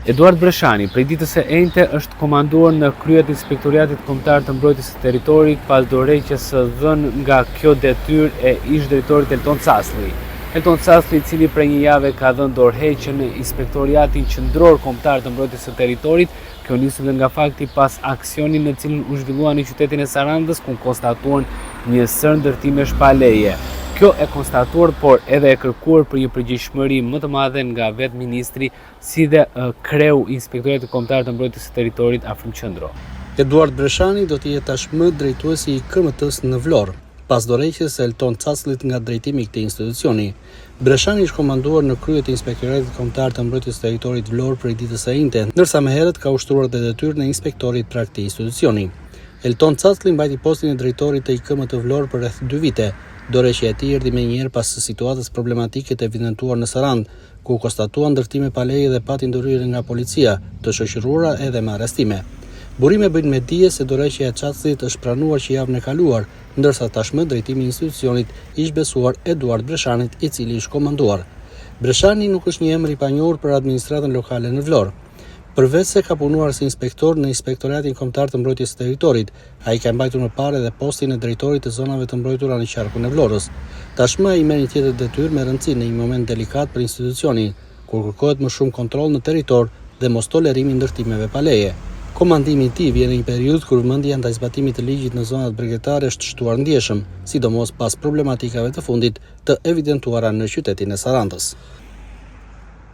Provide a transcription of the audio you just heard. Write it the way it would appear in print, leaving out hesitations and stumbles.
Eduard Breshani, prej ditës së enjte, është komanduar në krye të Inspektoratit Kombëtar të Mbrojtjes së Territorit pas dorëheqjes së dhënë nga kjo detyrë e ish-drejtorit Elton Casli. Elton Casli, i cili prej një jave ka dhënë dorëheqjen në Inspektoratin Qendror Kombëtar të Mbrojtjes së Territorit, kjo nisur nga fakti pas aksionin në cilin u zhvillua në qytetin e Sarandës, ku konstatuan një sër ndërtimesh pa leje. Kjo e konstatuar, por edhe e kërkuar për një përgjegjësish më të madhe nga vetë ministri, si dhe kreu i Inspektoratit Kombëtar të Mbrojtjes së Territorit afër qendror. Eduard Breshani do të jetë tashmë drejtuesi i KMT-s në Vlorë, pas dorëheqjes së Elton Caslit nga drejtimi i këtij institucioni. Breshani është komanduar në krye të Inspektoratit Kombëtar të Mbrojtjes së Territorit Vlorë prej ditës së enjte, ndërsa më herët ka ushtruar dhe detyrën e inspektorit pra këtij institucioni. Elton Casli mbajti postin e drejtorit të KMT Vlorë për rreth 2 vite. Dorëheqja e tij erdhi menjëherë pas situatës problematike të evidentuar në Sarandë, ku konstatuan ndërtime pa leje dhe pati ndërhyrje nga policia, të shoqëruara edhe me arrestime. Burime bëjnë me dije se dorëheqja e Caslit është pranuar që javën e kaluar, ndërsa tashmë drejtimi i institucionit ish besuar Eduard Breshanit, i cili ish komanduar. Breshani nuk është një emër i panjohur për administratën lokale në Vlorë. Përveç se ka punuar si inspektor në Inspektoratin Kombëtar të Mbrojtjes së Territorit, ai ka mbajtur më parë edhe postin e drejtorit të zonave të mbrojtura në qarkun e Vlorës. Tashmë ai merr një tjetër detyrë me rëndësi në një moment delikat për institucionin, kur kërkohet më shumë kontroll në territor dhe mos tolerimi i ndërtimeve pa leje. Komandimi i tij vjen në një periudhë kur vëmendja ndaj zbatimit të ligjit në zonat bregdetare është shtuar ndjeshëm, sidomos pas problematikave të fundit të evidentuara në qytetin e Sarandës.